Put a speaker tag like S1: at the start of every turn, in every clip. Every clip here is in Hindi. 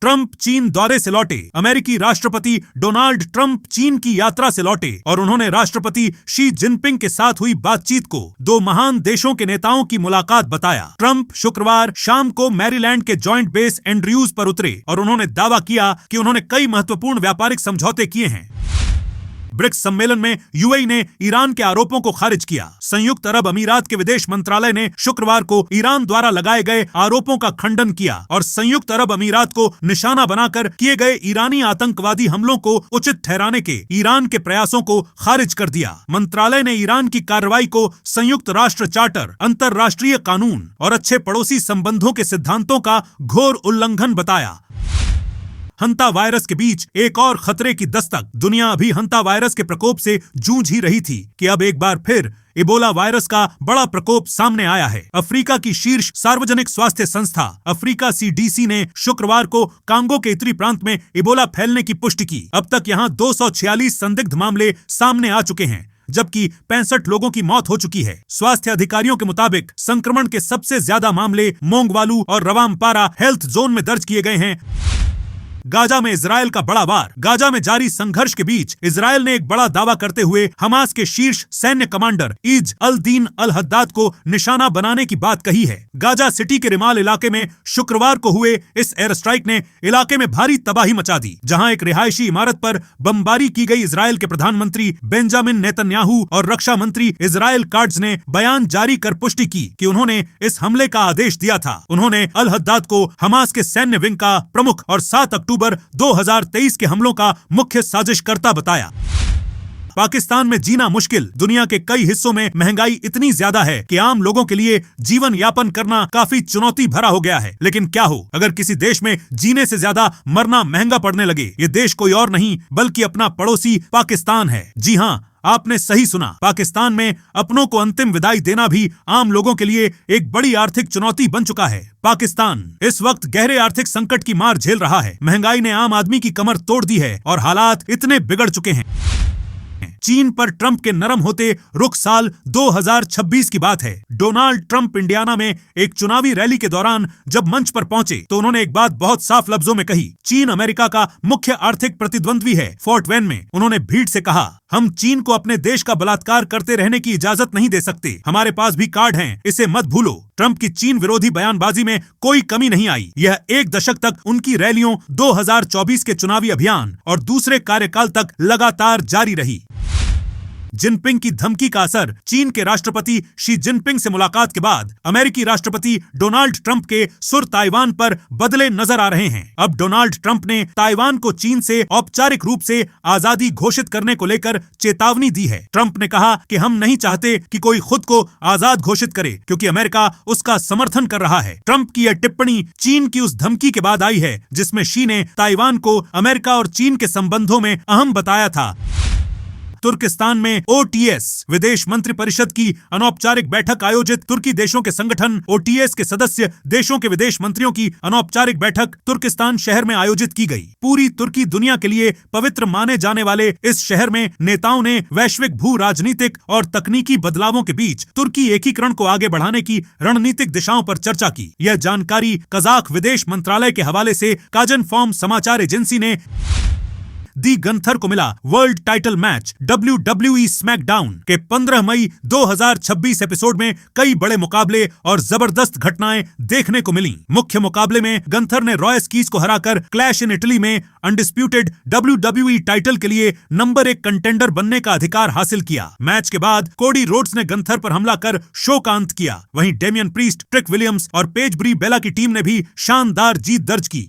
S1: ट्रंप चीन दौरे से लौटे। अमेरिकी राष्ट्रपति डोनाल्ड ट्रंप चीन की यात्रा से लौटे और उन्होंने राष्ट्रपति शी जिनपिंग के साथ हुई बातचीत को दो महान देशों के नेताओं की मुलाकात बताया। ट्रंप शुक्रवार शाम को मैरीलैंड के जॉइंट बेस एंड्रयूज पर उतरे और उन्होंने दावा किया कि उन्होंने कई महत्वपूर्ण व्यापारिक समझौते किए हैं। ब्रिक्स सम्मेलन में यूएई ने ईरान के आरोपों को खारिज किया। संयुक्त अरब अमीरात के विदेश मंत्रालय ने शुक्रवार को ईरान द्वारा लगाए गए आरोपों का खंडन किया और संयुक्त अरब अमीरात को निशाना बनाकर किए गए ईरानी आतंकवादी हमलों को उचित ठहराने के ईरान के प्रयासों को खारिज कर दिया। मंत्रालय ने ईरान की कार्रवाई को संयुक्त राष्ट्र चार्टर, अंतर्राष्ट्रीय कानून और अच्छे पड़ोसी संबंधों के सिद्धांतों का घोर उल्लंघन बताया। हंता वायरस के बीच एक और खतरे की दस्तक। दुनिया अभी हंता वायरस के प्रकोप से जूझ ही रही थी कि अब एक बार फिर इबोला वायरस का बड़ा प्रकोप सामने आया है। अफ्रीका की शीर्ष सार्वजनिक स्वास्थ्य संस्था अफ्रीका सीडीसी ने शुक्रवार को कांगो के उत्तरी प्रांत में इबोला फैलने की पुष्टि की। अब तक यहां 246 संदिग्ध मामले सामने आ चुके हैं, जबकि 65 लोगों की मौत हो चुकी है। स्वास्थ्य अधिकारियों के मुताबिक संक्रमण के सबसे ज्यादा मामले मोंगवालू और रवामपारा हेल्थ जोन में दर्ज किए गए हैं। गाजा में इजरायल का बड़ा वार। गाजा में जारी संघर्ष के बीच इजरायल ने एक बड़ा दावा करते हुए हमास के शीर्ष सैन्य commander is all Deen Al Haddad को निशाना बनाने की बात कही है। गाजा सिटी के रिमाल इलाके में शुक्रवार को हुए इस एयर स्ट्राइक ने इलाके में भारी तबाही मचा दी, जहां एक रिहायशी इमारत पर बमबारी की गई। इजरायल के प्रधानमंत्री बेंजामिन नेतन्याहू और रक्षा मंत्री इजरायल काट्ज ने बयान जारी कर पुष्टि की कि उन्होंने इस हमले का आदेश दिया था। उन्होंने अल हद्दाद को हमास के सैन्य विंग का प्रमुख और 7 अक्टूबर 2023 के हमलों का मुख्य साजिशकर्ता बताया। पाकिस्तान में जीना मुश्किल। दुनिया के कई हिस्सों में महंगाई इतनी ज्यादा है कि आम लोगों के लिए जीवन यापन करना काफी चुनौती भरा हो गया है। लेकिन क्या हो अगर किसी देश में जीने से ज्यादा मरना महंगा पड़ने लगे। ये देश कोई और नहीं बल्कि अपना पड़ोसी पाकिस्तान है। जी हाँ, आपने सही सुना। पाकिस्तान में अपनों को अंतिम विदाई देना भी आम लोगों के लिए एक बड़ी आर्थिक चुनौती बन चुका है। पाकिस्तान इस वक्त गहरे आर्थिक संकट की मार झेल रहा है। महंगाई ने आम आदमी की कमर तोड़ दी है और हालात इतने बिगड़ चुके हैं। चीन पर ट्रंप के नरम होते रुख साल 2026 की बात है। डोनाल्ड ट्रंप इंडियाना में एक चुनावी रैली के दौरान जब मंच पर पहुंचे तो उन्होंने एक बात बहुत साफ लफ्जों में कही। चीन अमेरिका का मुख्य आर्थिक प्रतिद्वंद्वी है। फोर्ट वेन में उन्होंने भीड़ से कहा, हम चीन को अपने देश का बलात्कार करते रहने की इजाजत नहीं दे सकते। हमारे पास भी कार्ड हैं, इसे मत भूलो। ट्रंप की चीन विरोधी बयानबाजी में कोई कमी नहीं आई। यह एक दशक तक उनकी रैलियों, 2024 के चुनावी अभियान और दूसरे कार्यकाल तक लगातार जारी रही। जिनपिंग की धमकी का असर। चीन के राष्ट्रपति शी जिनपिंग से मुलाकात के बाद अमेरिकी राष्ट्रपति डोनाल्ड ट्रंप के सुर ताइवान पर बदले नजर आ रहे हैं। अब डोनाल्ड ट्रंप ने ताइवान को चीन से औपचारिक रूप से आजादी घोषित करने को लेकर चेतावनी दी है। ट्रंप ने कहा कि हम नहीं चाहते कि कोई खुद को आजाद घोषित करे क्योंकि अमेरिका उसका समर्थन कर रहा है। ट्रंप की यह टिप्पणी चीन की उस धमकी के बाद आई है जिसमें शी ने ताइवान को अमेरिका और चीन के संबंधों में अहम बताया था। तुर्किस्तान में ओटीएस विदेश मंत्री परिषद की अनौपचारिक बैठक आयोजित। तुर्की देशों के संगठन ओटीएस के सदस्य देशों के विदेश मंत्रियों की अनौपचारिक बैठक तुर्किस्तान शहर में आयोजित की गई। पूरी तुर्की दुनिया के लिए पवित्र माने जाने वाले इस शहर में नेताओं ने वैश्विक भू राजनीतिक और तकनीकी बदलावों के बीच तुर्की एकीकरण को आगे बढ़ाने की रणनीतिक दिशाओं पर चर्चा की। यह जानकारी कजाक विदेश मंत्रालय के हवाले से काजनफॉर्म समाचार एजेंसी ने दी। गंथर को मिला world title match. WWE SmackDown के 15 मई 2026 एपिसोड में कई बड़े मुकाबले और जबरदस्त घटनाएं देखने को मिली। मुख्य मुकाबले में गंथर ने रॉय कीज को हराकर क्लैश इन इटली में अनडिस्प्यूटेड WWE टाइटल के लिए नंबर 1 कंटेंडर बनने का अधिकार हासिल किया। मैच के बाद कोडी रोड्स ने गंथर पर हमला कर शो का अंत किया। वहीं डेमियन प्रीस्ट, ट्रिक विलियम्स और पेज ब्री बेला की टीम ने भी शानदार जीत दर्ज की।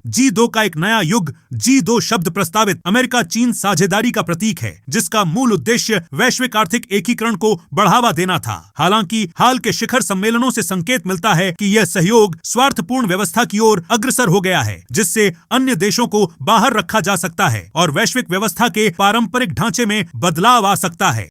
S1: G2 का एक नया युग। G2 शब्द प्रस्तावित अमेरिका चीन साझेदारी का प्रतीक है जिसका मूल उद्देश्य वैश्विक आर्थिक एकीकरण को बढ़ावा देना था। हालांकि हाल के शिखर सम्मेलनों से संकेत मिलता है कि यह सहयोग स्वार्थपूर्ण व्यवस्था की ओर अग्रसर हो गया है जिससे अन्य देशों को बाहर रखा जा सकता है और वैश्विक व्यवस्था के पारंपरिक ढांचे में बदलाव आ सकता है।